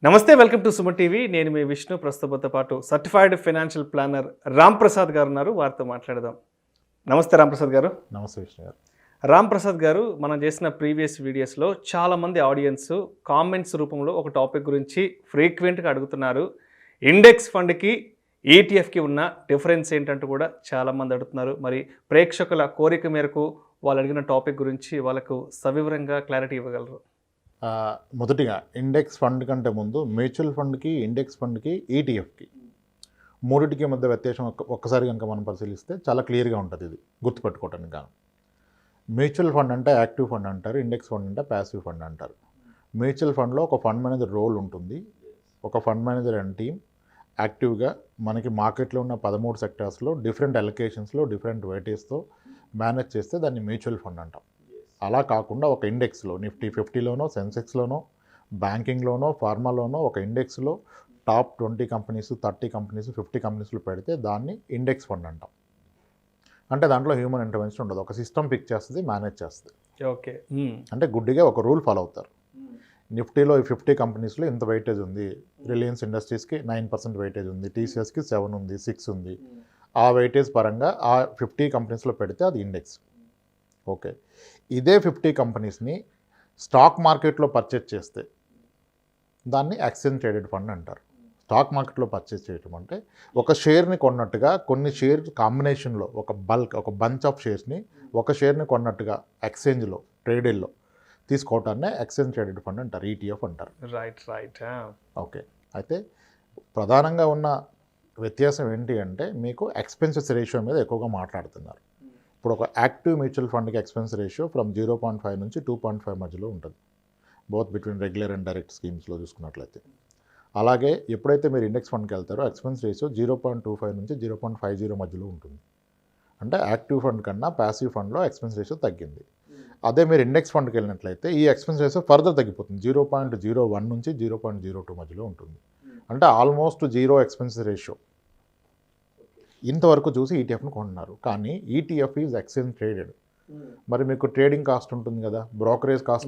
నమస్తే, welcome to Suman TV. నేను మీ విష్ణు. ప్రస్తుతంతో పాటు certified financial planner Ram Prasad గారు ఉన్నారు. వారితో మాట్లాడదాం. నమస్తే రామ్ ప్రసాద్ గారు. నమస్తే విష్ణు గారు. రామ్ ప్రసాద్ గారు, మనం చేసిన ప్రీవియస్ వీడియోస్లో చాలామంది ఆడియన్స్ కామెంట్స్ రూపంలో ఒక టాపిక్ గురించి ఫ్రీక్వెంట్గా అడుగుతున్నారు. ఇండెక్స్ ఫండ్కి ఈటీఎఫ్కి ఉన్న డిఫరెన్స్ ఏంటంటూ కూడా చాలామంది అడుగుతున్నారు. మరి ప్రేక్షకుల కోరిక మేరకు వాళ్ళు అడిగిన టాపిక్ గురించి వాళ్ళకు సవివరంగా క్లారిటీ ఇవ్వగలరు? మొదటిగా ఇండెక్స్ ఫండ్ కంటే ముందు మ్యూచువల్ ఫండ్కి, ఇండెక్స్ ఫండ్కి, ఈటీఎఫ్కి మూడింటికి మధ్య వ్యత్యాసం ఒక్కసారి కనుక మనం పరిశీలిస్తే చాలా క్లియర్గా ఉంటుంది. ఇది గుర్తుపెట్టుకోవటానికి కాను. మ్యూచువల్ ఫండ్ అంటే యాక్టివ్ ఫండ్ అంటారు, ఇండెక్స్ ఫండ్ అంటే ప్యాసివ్ ఫండ్ అంటారు. మ్యూచువల్ ఫండ్లో ఒక ఫండ్ మేనేజర్ రోల్ ఉంటుంది. ఒక ఫండ్ మేనేజర్ అండ్ టీమ్ యాక్టివ్గా మనకి మార్కెట్లో ఉన్న 13 సెక్టార్స్లో డిఫరెంట్ అలొకేషన్స్లో డిఫరెంట్ వెయిటేజ్తో మేనేజ్ చేస్తే దాన్ని మ్యూచువల్ ఫండ్ అంటాం. అలా కాకుండా ఒక ఇండెక్స్లో నిఫ్టీ 50లోనో, సెన్సెక్స్లోనో, బ్యాంకింగ్లోనో, ఫార్మాలోనో ఒక ఇండెక్స్లో టాప్ 20 కంపెనీస్, 30 కంపెనీస్, 50 కంపెనీస్లో పెడితే దాన్ని ఇండెక్స్ ఫండ్ అంటాం. అంటే దాంట్లో హ్యూమన్ ఇంటర్వెన్షన్ ఉండదు. ఒక సిస్టమ్ పిక్ చేస్తుంది, మేనేజ్ చేస్తుంది. ఓకే. అంటే గుడ్డిగా ఒక రూల్ ఫాలో అవుతారు. నిఫ్టీలో 50 కంపెనీస్లో ఇంత వెయిటేజ్ ఉంది. రిలయన్స్ ఇండస్ట్రీస్కి 9% వెయిటేజ్ ఉంది, టీసీఎస్కి 7 ఉంది, 6 ఉంది. ఆ వెయిటేజ్ పరంగా ఆ 50 కంపెనీస్లో పెడితే అది ఇండెక్స్. ఓకే. ఇదే 50 కంపెనీస్ని స్టాక్ మార్కెట్లో పర్చేజ్ చేస్తే దాన్ని ఎక్స్చేంజ్ ట్రేడెడ్ ఫండ్ అంటారు. స్టాక్ మార్కెట్లో పర్చేజ్ చేయటం అంటే ఒక షేర్ని కొన్నట్టుగా కొన్ని షేర్ కాంబినేషన్లో ఒక బంచ్ ఆఫ్ షేర్స్ని ఒక షేర్ని కొన్నట్టుగా ఎక్స్చేంజ్లో, ట్రేడెడ్లో తీసుకోవటాన్నే ఎక్స్చేంజ్ ట్రేడెడ్ ఫండ్ అంటారు, ఈటీఎఫ్ అంటారు. రైట్. ఓకే. అయితే ప్రధానంగా ఉన్న వ్యత్యాసం ఏంటి అంటే మీకు ఎక్స్పెన్సెస్ రేషియో మీద ఎక్కువగా మాట్లాడుతున్నారు. ఇప్పుడు ఒక యాక్టివ్ మ్యూచువల్ ఫండ్కి ఎక్స్పెన్స్ రేషియో ఫ్రమ్ 0.5 నుంచి 2.5 మధ్యలో ఉంటుంది, both between regular and direct స్కీమ్స్లో చూసుకున్నట్లయితే. అలాగే ఎప్పుడైతే మీరు ఇండెక్స్ ఫండ్కి వెళ్తారో ఎక్స్పెన్స్ రేషియో 0.25 నుంచి 0.50 మధ్యలో ఉంటుంది. అంటే యాక్టివ్ ఫండ్ కన్నా ప్యాసివ్ ఫండ్లో ఎక్స్పెన్స్ రేషియో తగ్గింది. అదే మీరు ఇండెక్స్ ఫండ్కి వెళ్ళినట్లయితే ఈ ఎక్స్పెన్స్ రేషియో ఫర్దర్ తగ్గిపోతుంది, 0.01 నుంచి 0.02 మధ్యలో ఉంటుంది. అంటే ఆల్మోస్ట్ జీరో ఎక్స్పెన్స్ రేషియో. ఇంతవరకు చూసి ఈటీఎఫ్ను కొంటున్నారు. కానీ ఈటీఎఫ్ ఈజ్ ఎక్స్చేంజ్ ట్రేడెడ్. మరి మీకు ట్రేడింగ్ కాస్ట్ ఉంటుంది కదా, బ్రోకరేజ్ కాస్ట్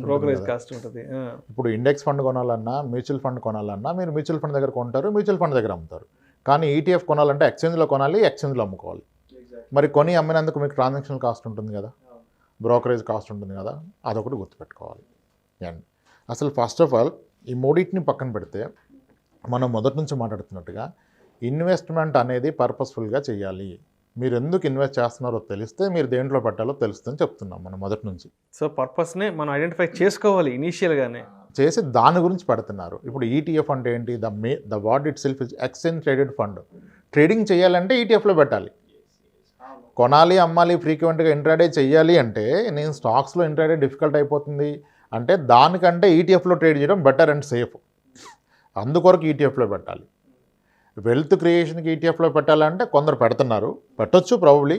ఉంటుంది. ఇప్పుడు ఇండెక్స్ ఫండ్ కొనాలన్నా, మ్యూచువల్ ఫండ్ కొనాలన్నా మీరు మ్యూచువల్ ఫండ్ దగ్గర కొంటారు, మ్యూచువల్ ఫండ్ దగ్గర అమ్ముతారు. కానీ ఈటీఎఫ్ కొనాలంటే ఎక్స్చేంజ్లో కొనాలి, ఎక్స్చేంజ్లో అమ్ముకోవాలి. మరి కొని అమ్మినందుకు మీకు ట్రాన్సాక్షన్ కాస్ట్ ఉంటుంది కదా, బ్రోకరేజ్ కాస్ట్ ఉంటుంది కదా, అదొకటి గుర్తుపెట్టుకోవాలి. అండ్ అసలు ఫస్ట్ ఆఫ్ ఆల్ ఈ మూడింటిని పక్కన పెడితే మనం మొదటి నుంచి మాట్లాడుతున్నట్టుగా ఇన్వెస్ట్మెంట్ అనేది పర్పస్ఫుల్గా చేయాలి. మీరు ఎందుకు ఇన్వెస్ట్ చేస్తున్నారో తెలిస్తే మీరు దేంట్లో పెట్టాలో తెలుస్తుందని చెప్తున్నాం మనం మొదటి నుంచి. సో పర్పస్ని మనం ఐడెంటిఫై చేసుకోవాలి ఇనీషియల్గానే చేసి దాని గురించి పెడుతున్నారు. ఇప్పుడు ఈటీఎఫ్ అంటే ఏంటి? The what it self is exchange traded fund. Trading చేయాలంటే ఈటీఎఫ్లో పెట్టాలి. కొనాలి, అమ్మాలి, ఫ్రీక్వెంట్గా ఇంట్రాడే చేయాలి అంటే నేను స్టాక్స్లో ఇంట్రాడే డిఫికల్ట్ అయిపోతుంది అంటే దానికంటే ఈటీఎఫ్లో ట్రేడ్ చేయడం బెటర్ అండ్ సేఫ్. అందుకొరకు ఈటీఎఫ్లో పెట్టాలి. వెల్త్ క్రియేషన్కి ఈటీఎఫ్లో పెట్టాలంటే కొందరు పెడుతున్నారు, పెట్టొచ్చు ప్రాబబ్లీ.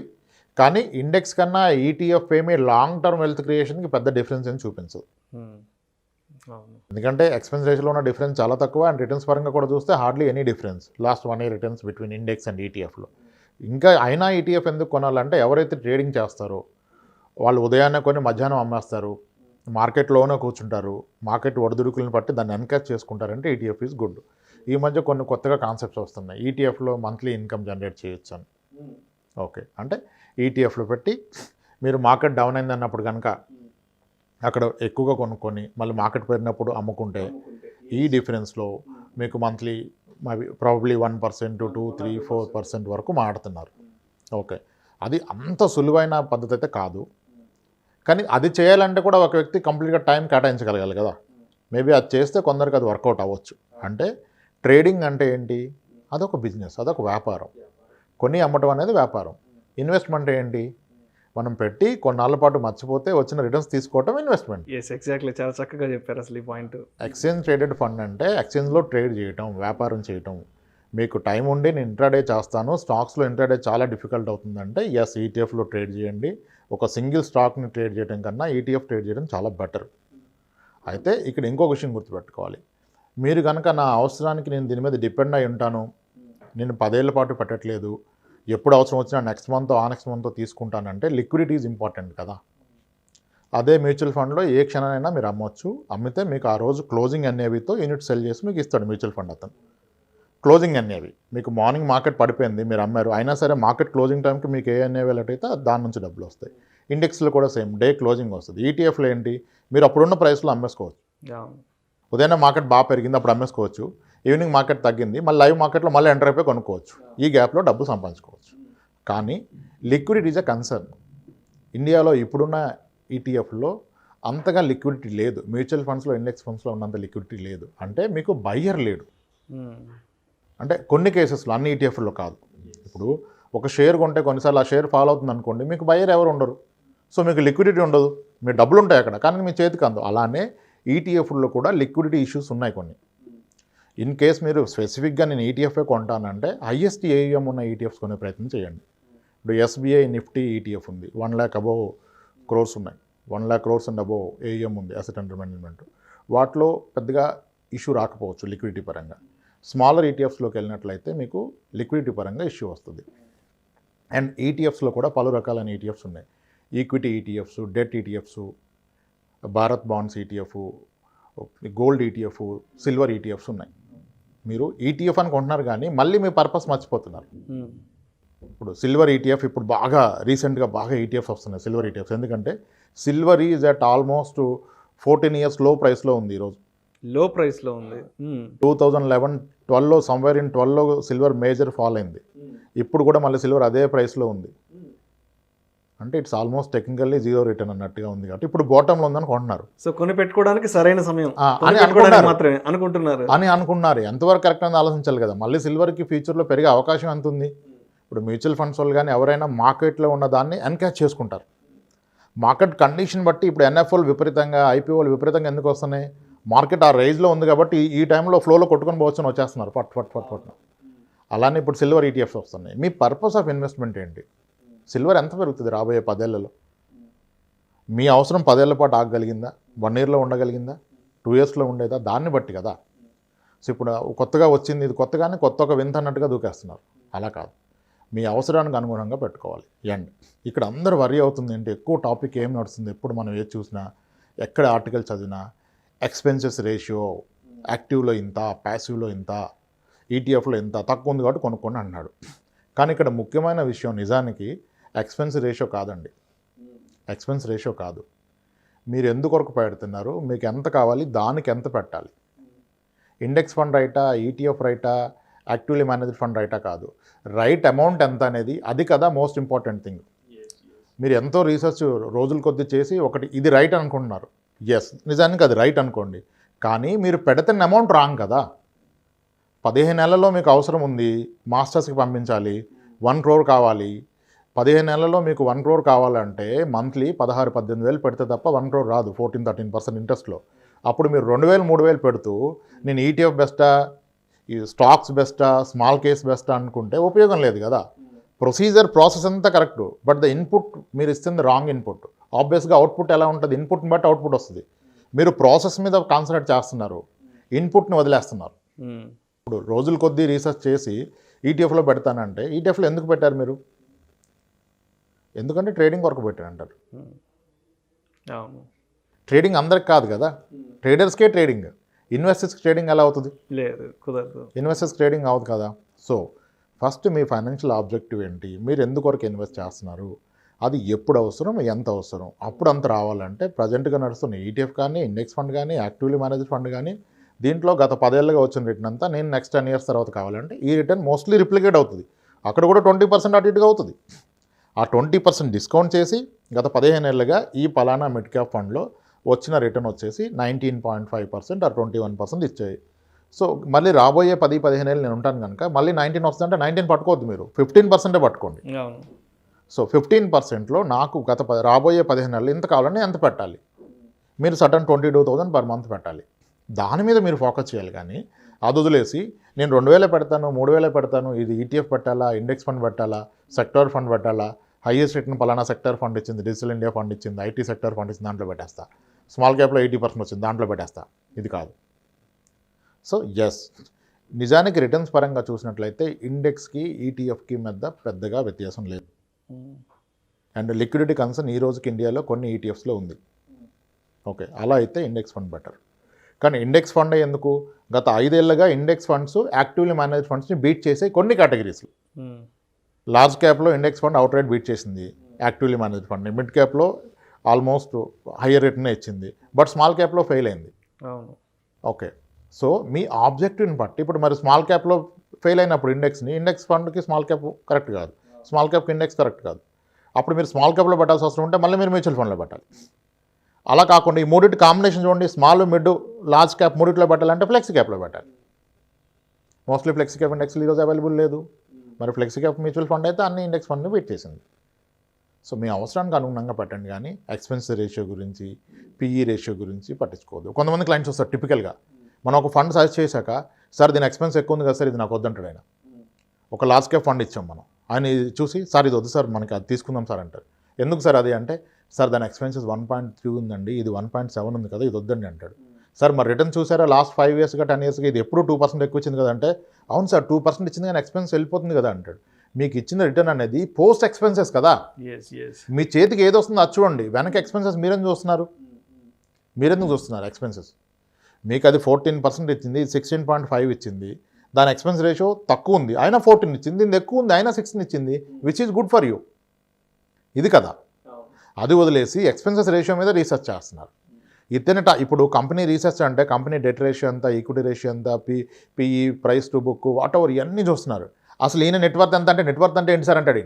కానీ ఇండెక్స్ కన్నా ఈటీఎఫ్ ఏమీ లాంగ్ టర్మ్ వెల్త్ క్రియేషన్కి పెద్ద డిఫరెన్స్ అని చూపించదు. ఎందుకంటే ఎక్స్పెన్స్ రేషియోలో ఉన్న డిఫరెన్స్ చాలా తక్కువ అండ్ రిటర్న్స్ పరంగా కూడా చూస్తే hardly any difference last 1 year returns between index and ఈటీఎఫ్లో. ఇంకా అయినా ఈటీఎఫ్ ఎందుకు కొనాలంటే ఎవరైతే ట్రేడింగ్ చేస్తారో వాళ్ళు ఉదయాన్నే కొని మధ్యాహ్నం అమ్మేస్తారు, మార్కెట్లోనే కూర్చుంటారు, మార్కెట్ ఒడిదుడుకులను బట్టి దాన్ని ఎన్కరేజ్ చేసుకుంటారంటే ఈటీఎఫ్ ఈజ్ గుడ్. ఈ మధ్య కొన్ని కొత్తగా కాన్సెప్ట్స్ వస్తున్నాయి, ఈటీఎఫ్లో మంత్లీ ఇన్కమ్ జనరేట్ చేయొచ్చు అని. ఓకే. అంటే ఈటీఎఫ్లో పెట్టి మీరు మార్కెట్ డౌన్ అయింది అన్నప్పుడు కనుక అక్కడ ఎక్కువగా కొనుక్కొని మళ్ళీ మార్కెట్ పెరిగినప్పుడు అమ్ముకుంటే ఈ డిఫరెన్స్లో మీకు మంత్లీ ప్రాబబ్లీ 1%, 2, 3, 4% వరకు మాడుతున్నారు. ఓకే. అది అంత సులువైన పద్ధతి అయితే కాదు. కానీ అది చేయాలంటే కూడా ఒక వ్యక్తి కంప్లీట్గా టైం కేటాయించగలగాలి కదా. మేబీ అది చేస్తే కొందరికి అది వర్కౌట్ అవ్వచ్చు. అంటే ట్రేడింగ్ అంటే ఏంటి? అదొక బిజినెస్, అదొక వ్యాపారం. కొని అమ్మటం అనేది వ్యాపారం. ఇన్వెస్ట్మెంట్ ఏంటి? మనం పెట్టి కొన్నాళ్ళ పాటు మర్చిపోతే వచ్చిన రిటర్న్స్ తీసుకోవటం ఇన్వెస్ట్మెంట్. ఎగ్జాక్ట్లీ, చాలా చక్కగా చెప్పారు అసలు ఈ పాయింట్. ఎక్స్చేంజ్ ట్రేడెడ్ ఫండ్ అంటే ఎక్స్చేంజ్లో ట్రేడ్ చేయటం, వ్యాపారం చేయటం. మీకు టైం ఉండి నేను ఇంట్రాడే చేస్తాను, స్టాక్స్లో ఇంట్రాడే చాలా డిఫికల్ట్ అవుతుందంటే ఎస్, ఈటీఎఫ్లో ట్రేడ్ చేయండి. ఒక సింగిల్ స్టాక్ని ట్రేడ్ చేయడం కన్నా ఈటీఎఫ్ ట్రేడ్ చేయడం చాలా బెటర్. అయితే ఇక్కడ ఇంకొక విషయం గుర్తుపెట్టుకోవాలి. మీరు కనుక నా అవసరానికి నేను దీని మీద డిపెండ్ అయి ఉంటాను, నేను 10 ఏళ్ల పాటు పెట్టట్లేదు, ఎప్పుడు అవసరం వచ్చినా నెక్స్ట్ మంత్ ఆ నెక్స్ట్ మంత్ తీసుకుంటానంటే లిక్విడిటీ ఈజ్ ఇంపార్టెంట్ కదా. అదే మ్యూచువల్ ఫండ్లో ఏ క్షణమైనా మీరు అమ్మొచ్చు. అమ్మితే మీకు ఆ రోజు క్లోజింగ్ ఎన్ఏవితో యూనిట్ సెల్ చేసి మీకు ఇస్తాడు మ్యూచువల్ ఫండ్ అతను. క్లోజింగ్ ఎన్ఏవి మీకు మార్నింగ్ మార్కెట్ పడిపోయింది, మీరు అమ్మారు, అయినా సరే మార్కెట్ క్లోజింగ్ టైంకి మీకు ఏ ఎన్ఏవి అయితే దాని నుంచి డబ్బులు వస్తాయి. ఇండెక్స్లో కూడా సేమ్ డే క్లోజింగ్ వస్తుంది. ఈటీఎఫ్లో ఏంటి, మీరు అప్పుడున్న ప్రైస్లో అమ్మేసుకోవచ్చు. ఉదయం మార్కెట్ బాగా పెరిగింది అప్పుడు అమ్మేసుకోవచ్చు, ఈవినింగ్ మార్కెట్ తగ్గింది మళ్ళీ లైవ్ మార్కెట్లో మళ్ళీ ఎంటర్ అయిపోయి కొనుక్కోవచ్చు. ఈ గ్యాప్లో డబ్బు సంపాదించుకోవచ్చు. కానీ లిక్విడిటీ ఈజ్ అ కన్సర్న్. ఇండియాలో ఇప్పుడున్న ఈటీఎఫ్లో అంతగా లిక్విడిటీ లేదు. మ్యూచువల్ ఫండ్స్లో, ఇండెక్స్ ఫండ్స్లో ఉన్నంత లిక్విడిటీ లేదు. అంటే మీకు బయ్యర్ లేడు. అంటే కొన్ని కేసెస్లో, అన్ని ఈటీఎఫ్లో కాదు. ఇప్పుడు ఒక షేర్ కొంటే కొన్నిసార్లు ఆ షేర్ ఫాలో అవుతుంది అనుకోండి, మీకు బయ్యర్ ఎవరు ఉండరు. సో మీకు లిక్విడిటీ ఉండదు, మీ డబ్బులు ఉంటాయి అక్కడ కానీ మీ చేతికి అందు. అలానే ఈటీఎఫ్లో కూడా లిక్విడిటీ ఇష్యూస్ ఉన్నాయి కొన్ని. ఇన్ కేస్ మీరు స్పెసిఫిక్గా నేను ఈటీఎఫ్ఏ కొంటానంటే హైయెస్ట్ ఏఈఎం ఉన్న ఈటీఎఫ్స్ కొనే ప్రయత్నం చేయండి. ఇప్పుడు ఎస్బీఐ నిఫ్టీ ఈటీఎఫ్ ఉంది, 1 lakh అబోవ్ క్రోర్స్ ఉన్నాయి. 1 lakh crores అండ్ అబోవ్ ఏఈఎం ఉంది అసెట్ అండర్ మేనేజ్మెంట్. వాటిలో పెద్దగా ఇష్యూ రాకపోవచ్చు లిక్విడిటీ పరంగా. స్మాలర్ ఈటీఎఫ్స్లోకి వెళ్ళినట్లయితే మీకు లిక్విడిటీ పరంగా ఇష్యూ వస్తుంది. అండ్ ఈటీఎఫ్స్లో కూడా పలు రకాలైన ఈటీఎఫ్స్ ఉన్నాయి. Equity ETFs, debt ETFs, Bharat bonds ETF, gold ETF, silver ETFs ఉన్నాయి. మీరు ఈటీఎఫ్ అని కొంటున్నారు కానీ మళ్ళీ మీ పర్పస్ మర్చిపోతున్నారు. ఇప్పుడు సిల్వర్ ఈటీఎఫ్ ఇప్పుడు బాగా రీసెంట్గా బాగా ఈటీఎఫ్స్ వస్తున్నాయి సిల్వర్ ఈటీఎఫ్స్. ఎందుకంటే silver is at almost 14 years low ప్రైస్లో ఉంది. ఈరోజు లో ప్రైస్లో ఉంది. 2011-12లో సమ్వేర్ ఇన్ 12లో సిల్వర్ మేజర్ ఫాల్ అయింది. ఇప్పుడు కూడా మళ్ళీ సిల్వర్ అదే ప్రైస్లో ఉంది. అంటే it's almost technically zero return అన్నట్టుగా ఉంది. కాబట్టి ఇప్పుడు బాటంలో ఉందని కొంటున్నారు. సో కొని పెట్టుకోవడానికి సరైన సమయం మాత్రమే అనుకున్నారు. ఎంతవరకు కరెక్ట్ అని ఆలోచించాలి కదా. మళ్ళీ సిల్వర్కి ఫ్యూచర్లో పెరిగే అవకాశం ఎంత ఉంది. ఇప్పుడు మ్యూచువల్ ఫండ్స్ వాళ్ళు కానీ ఎవరైనా మార్కెట్లో ఉన్న దాన్ని ఎన్కాష్ చేసుకుంటారు. మార్కెట్ కండిషన్ బట్టి ఇప్పుడు ఎన్ఎఫ్ఓలు విపరీతంగా, ఐపీఓలు విపరీతంగా ఎందుకు వస్తున్నాయి, మార్కెట్ ఆ రేంజ్లో ఉంది కాబట్టి ఈ టైంలో ఫ్లోలో కొట్టుకొని పోవచ్చని వచ్చేస్తున్నారు ఫట్ ఫట్ ఫట్ ఫట్. అలానే ఇప్పుడు సిల్వర్ ఈటీఎఫ్స్ వస్తున్నాయి. మీ పర్పస్ ఆఫ్ ఇన్వెస్ట్మెంట్ ఏంటి? సిల్వర్ ఎంత పెరుగుతుంది రాబోయే 10 ఏళ్లలో? మీ అవసరం 10 ఏళ్ల పాటు ఆగగలిగిందా? 1 yearలో ఉండగలిగిందా? 2 yearsలో ఉండేదా? దాన్ని బట్టి కదా. సో ఇప్పుడు కొత్తగా వచ్చింది, ఇది కొత్తగానే కొత్త ఒక వింత అన్నట్టుగా దూకేస్తున్నారు. అలా కాదు, మీ అవసరానికి అనుగుణంగా పెట్టుకోవాలి. అండ్ ఇక్కడ అందరూ వరీ అవుతుంది ఏంటి, ఎక్కువ టాపిక్ ఏం నడుస్తుంది, ఎప్పుడు మనం ఏది చూసినా, ఎక్కడ ఆర్టికల్ చదివినా ఎక్స్పెన్సెస్ రేషియో, యాక్టివ్లో ఇంత, ప్యాసివ్లో ఇంత, ఈటీఎఫ్లో ఇంత తక్కువ ఉంది కాబట్టి కొనుక్కోండి అన్నాడు. కానీ ఇక్కడ ముఖ్యమైన విషయం నిజానికి ఎక్స్పెన్స్ రేషియో కాదండి. ఎక్స్పెన్స్ రేషియో కాదు. మీరు ఎందుకొరకు పెడుతున్నారు, మీకు ఎంత కావాలి, దానికి ఎంత పెట్టాలి. ఇండెక్స్ ఫండ్ రైటా, ఈటీఎఫ్ రైటా, యాక్టివ్లీ మేనేజ్డ్ ఫండ్ రైటా కాదు, రైట్ అమౌంట్ ఎంత అనేది, అది కదా మోస్ట్ ఇంపార్టెంట్ థింగ్. మీరు ఎంతో రీసెర్చ్ రోజుల కొద్దీ చేసి ఒకటి ఇది రైట్ అనుకుంటున్నారు. ఎస్, నిజానికి అది రైట్ అనుకోండి, కానీ మీరు పెడుతున్న అమౌంట్ రాంగ్ కదా. 15 నెలల్లో మీకు అవసరం ఉంది, మాస్టర్స్కి పంపించాలి, 1 crore కావాలి. 15 నెలల్లో మీకు 1 crore కావాలంటే మంత్లీ 16-18 పెడితే తప్ప 1 crore రాదు, 14-13% ఇంట్రెస్ట్లో. అప్పుడు మీరు 2,000-3,000 పెడుతూ నేను ఈటీఎఫ్ బెస్టా, ఈ స్టాక్స్ బెస్టా, స్మాల్ కేస్ బెస్టా అనుకుంటే ఉపయోగం లేదు కదా. ప్రాసెస్ అంతా కరెక్ట్, బట్ ద ఇన్పుట్ మీరు ఇస్తుంది రాంగ్ ఇన్పుట్. ఆబ్వియస్గా అవుట్పుట్ ఎలా ఉంటుంది, ఇన్పుట్ని బట్టి అవుట్పుట్ వస్తుంది. మీరు ప్రాసెస్ మీద కాన్సన్ట్రేట్ చేస్తున్నారు, ఇన్పుట్ని వదిలేస్తున్నారు. ఇప్పుడు రోజుల కొద్దీ రీసెర్చ్ చేసి ఈటీఎఫ్లో పెడతానంటే ఈటీఎఫ్లో ఎందుకు పెట్టారు మీరు? ఎందుకంటే ట్రేడింగ్ వరకు పెట్టారంటారు. ట్రేడింగ్ అందరికి కాదు కదా, ట్రేడర్స్కే ట్రేడింగ్. ఇన్వెస్టర్స్కి ట్రేడింగ్ ఎలా అవుతుంది? లేదు, కుదరదు. ఇన్వెస్టర్స్ ట్రేడింగ్ అవ్వదు కదా. సో ఫస్ట్ మీ ఫైనాన్షియల్ ఆబ్జెక్టివ్ ఏంటి, మీరు ఎందుకొరకు ఇన్వెస్ట్ చేస్తున్నారు, అది ఎప్పుడు అవసరం, ఎంత అవసరం, అప్పుడు అంత రావాలంటే ప్రజెంట్గా నడుస్తున్న ఈటీఎఫ్ కానీ, ఇండెక్స్ ఫండ్ కానీ, యాక్టివ్లీ మేనేజ్డ్ ఫండ్ కానీ, దీంట్లో గత 10 ఏళ్ళుగా వచ్చిన రిటర్న్ అంతా నేను నెక్స్ట్ 10 years తర్వాత కావాలంటే ఈ రిటర్న్ మోస్ట్లీ రిప్లికేట్ అవుతుంది. అక్కడ కూడా 20% అటు ఇటుగా అవుతుంది. ఆ 20% డిస్కౌంట్ చేసి గత 15 ఏళ్ళుగా ఈ పలానా మిడ్ క్యాప్ ఫండ్లో వచ్చిన రిటర్న్ వచ్చేసి 19.5% ఆర్ 21% ఇచ్చాయి. సో మళ్ళీ రాబోయే 10-15 ఏళ్ళు నేను ఉంటాను కనుక మళ్ళీ 19 వస్తుందంటే 19 పట్టుకోవద్దు, మీరు 15% పట్టుకోండి. సో 15%లో నాకు రాబోయే 15 నెలలు ఇంత కావాలని ఎంత పెట్టాలి, మీరు సటన్ 22,000 per month పెట్టాలి. దాని మీద మీరు ఫోకస్ చేయాలి. కానీ అది వదిలేసి నేను 2,000 పెడతాను, 3,000 పెడతాను, ఇది ఈటీఎఫ్ పెట్టాలా, ఇండెక్స్ ఫండ్ పెట్టాలా, సెక్టర్ ఫండ్ పెట్టాలా, హైయెస్ట్ రిటర్న్ పలానా సెక్టర్ ఫండ్ ఇచ్చింది, డిజిటల్ ఇండియా ఫండ్ ఇచ్చింది, ఐటీ సెక్టర్ ఫండ్ ఇచ్చింది, దాంట్లో పెట్టేస్తా, స్మాల్ క్యాప్లో 80% వచ్చింది దాంట్లో పెట్టేస్తా, ఇది కాదు. సో ఎస్, నిజానికి రిటర్న్స్ పరంగా చూసినట్లయితే ఇండెక్స్కి ఈటీఎఫ్కి మధ్య పెద్దగా వ్యత్యాసం లేదు. అండ్ లిక్విడిటీ కన్సర్న్ ఈ రోజుకి ఇండియాలో కొన్ని ఈటీఎఫ్స్లో ఉంది. ఓకే, అలా అయితే ఇండెక్స్ ఫండ్ బెటర్. కానీ ఇండెక్స్ ఫండ్ ఎందుకు, గత 5 ఏళ్ళుగా ఇండెక్స్ ఫండ్స్ యాక్టివ్లీ మేనేజ్ ఫండ్స్ని బీట్ చేసే కొన్ని కేటగిరీస్లో. లార్జ్ క్యాప్లో index fund out right beat చేసింది యాక్టివ్లీ మేనేజ్ ఫండ్ని, మిడ్ క్యాప్లో ఆల్మోస్ట్ హయ్యర్ రేట్నే ఇచ్చింది, బట్ స్మాల్ క్యాప్లో ఫెయిల్ అయింది. ఓకే, సో మీ ఆబ్జెక్టివ్ని బట్టి ఇప్పుడు మరి స్మాల్ క్యాప్లో ఫెయిల్ అయినప్పుడు ఇండెక్స్ ఫండ్కి స్మాల్ క్యాప్ కరెక్ట్ కాదు, స్మాల్ క్యాప్కి ఇండెక్స్ కరెక్ట్ కాదు. అప్పుడు మీరు స్మాల్ క్యాప్లో పెట్టాల్సి అవసరం ఉంటే మళ్ళీ మీరు మ్యూచువల్ ఫండ్లో పెట్టాలి. అలా కాకుండా ఈ మూడింటి కాంబినేషన్ చూడండి, స్మాల్, మిడ్, లార్జ్ క్యాప్ మూడింటిలో పెట్టాలంటే ఫ్లెక్సీ క్యాప్లో పెట్టాలి. మోస్ట్లీ ఫ్లెక్సీ క్యాప్ ఇండెక్స్ ఈరోజు అవైలబుల్ లేదు. మరి ఫ్లెక్సీ క్యాప్ మ్యూచువల్ ఫండ్ అయితే అన్ని ఇండెక్స్ ఫండ్ని బీట్ చేసింది. సో మీ అవసరానికి అనుగుణంగా పెట్టండి, కానీ ఎక్స్పెన్స్ రేషియో గురించి, పిఈ రేషియో గురించి పట్టించుకోవద్దు. కొంతమంది క్లయింట్స్ వస్తారు టిపికల్గా, మనం ఒక ఫండ్ సజెస్ట్ చేశాక, సార్ దీని ఎక్స్పెన్స్ ఎక్కువ ఉంది కదా సార్, ఇది నాకు వద్దంటాడు ఆయన. ఒక లార్జ్ క్యాప్ ఫండ్ ఇచ్చాం మనం, ఆయన చూసి సార్ ఇది వద్దు సార్ మనకి అది తీసుకుందాం సార్ అంటారు. ఎందుకు సార్ అది అంటే, సార్ దాని ఎక్స్పెన్సెస్ 1.3 ఉందండి, ఇది 1.7 ఉంది కదా, ఇది వద్దండి అంటాడు. సార్ మరి రిటర్న్ చూసారా లాస్ట్ 5 ఇయర్స్గా 10 ఇయర్స్గా ఇది ఎప్పుడు 2% ఎక్కువ ఇచ్చింది కదా అంటే, అవును సార్ 2% ఇచ్చింది కానీ ఎక్స్పెన్స్ వెళ్ళిపోతుంది కదా అంటాడు. మీకు ఇచ్చిన రిటర్న్ అనేది పోస్ట్ ఎక్స్పెన్సెస్ కదా, మీ చేతికి ఏది వస్తుందో అది చూడండి, వెనక ఎక్స్పెన్సెస్ మీరెందుకు చూస్తున్నారు ఎక్స్పెన్సెస్. మీకు అది 14% ఇచ్చింది, 16.5 ఇచ్చింది, దాని ఎక్స్పెన్స్ రేషియో తక్కువ ఉంది, అయినా 14 ఇచ్చింది, దీని ఎక్కువ ఉంది అయినా 16 ఇచ్చింది, which is good for you. ఇది కదా, అది వదిలేసి ఎక్స్పెన్సెస్ రేషియో మీద రీసెర్చ్ చేస్తున్నారు. ఇప్పుడు కంపెనీ రీసెర్చ్ అంటే కంపెనీ డెట్ రేషియో ఎంత, ఈక్విటీ రేషియో ఎంత, PE, price to book, what ever ఇవన్నీ చూస్తున్నారు. అసలు ఈయన నెట్వర్త్ ఎంత అంటే, నెట్వర్త్ అంటే ఏంటి సార్ అంటాడు.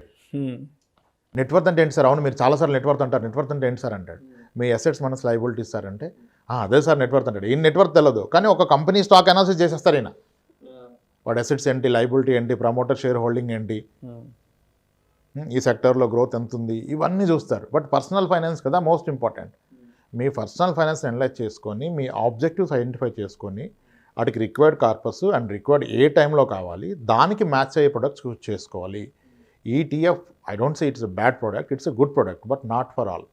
నెట్వర్త్ అంటే ఏంటి సార్, అవును మీరు చాలాసార్లు నెట్వర్త్ అంటారు, నెట్వర్త్ అంటే ఏంటి సార్ అంటాడు. మీ అసెట్స్ మనస్ లయబిలిటీస్ సార్ అంటే, అదే సార్ నెట్వర్త్ అంటాడు. ఈయన నెట్వర్త్ తెలియదు, కానీ ఒక కంపెనీ స్టాక్ అనాలిసిస్ చేసేస్తారు ఈయన. వాడు అసెట్స్ ఏంటి, లయబిలిటీ ఏంటి, ప్రమోటర్ షేర్ హోల్డింగ్ ఏంటి, ఈ సెక్టర్లో గ్రోత్ ఎంత ఉంది, ఇవన్నీ చూస్తారు. బట్ పర్సనల్ ఫైనాన్స్ కదా మోస్ట్ ఇంపార్టెంట్. మీ పర్సనల్ ఫైనాన్స్ అనలైజ్ చేసుకొని, మీ ఆబ్జెక్టివ్స్ ఐడెంటిఫై చేసుకొని, వాటికి రిక్వైర్డ్ కార్పస్ అండ్ రిక్వైర్డ్ ఏ టైంలో కావాలి, దానికి మ్యాచ్ అయ్యే ప్రొడక్ట్స్ చూస్ చేసుకోవాలి. ETF I don't say it's a bad product, it's a good product, but not for all.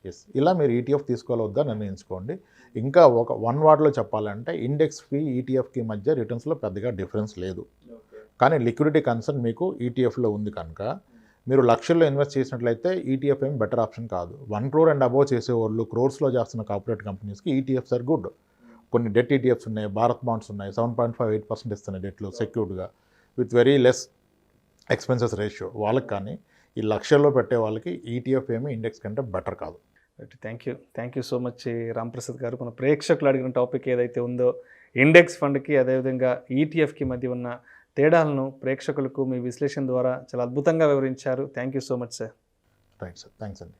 Yes, ఇలా మీరు ఈటీఎఫ్ తీసుకోవాలొద్దా నిర్ణయించుకోండి. ఇంకా ఒక 1 వర్డ్లో చెప్పాలంటే, ఇండెక్స్కి ఈటీఎఫ్కి మధ్య రిటర్న్స్లో పెద్దగా డిఫరెన్స్ లేదు. కానీ లిక్విడిటీ కన్సర్న్ మీకు ఈటీఎఫ్లో ఉంది కనుక, మీరు లక్షల్లో ఇన్వెస్ట్ చేసినట్లయితే ఈటీఎఫ్ ఏం బెటర్ ఆప్షన్ కాదు. 1 crore అండ్ అబోవ్ చేసేవాళ్ళు, క్రోర్స్లో చేస్తున్న కార్పొరేట్ కంపెనీస్కి ఈటీఎఫ్స్ ఆర్ గుడ్. కొన్ని డెట్ ఈటీఎఫ్స్ ఉన్నాయి, భారత్ బాండ్స్ ఉన్నాయి, 7.58% ఇస్తున్నాయి డెట్లో సెక్యూర్డ్గా, with very less expenses ratio. వాళ్ళకి కానీ ఈ లక్షల్లో పెట్టే వాళ్ళకి ఈటీఎఫ్ ఏమి ఇండెక్స్ కంటే బెటర్ కాదు. Thank you so much Ramprasad గారు. మన ప్రేక్షకులు అడిగిన టాపిక్ ఏదైతే ఉందో, ఇండెక్స్ ఫండ్కి అదేవిధంగా ఈటీఎఫ్కి మధ్య ఉన్న తేడాలను ప్రేక్షకులకు మీ విశ్లేషణ ద్వారా చాలా అద్భుతంగా వివరించారు. Thank you so much sir. Right sir, thanks అండి.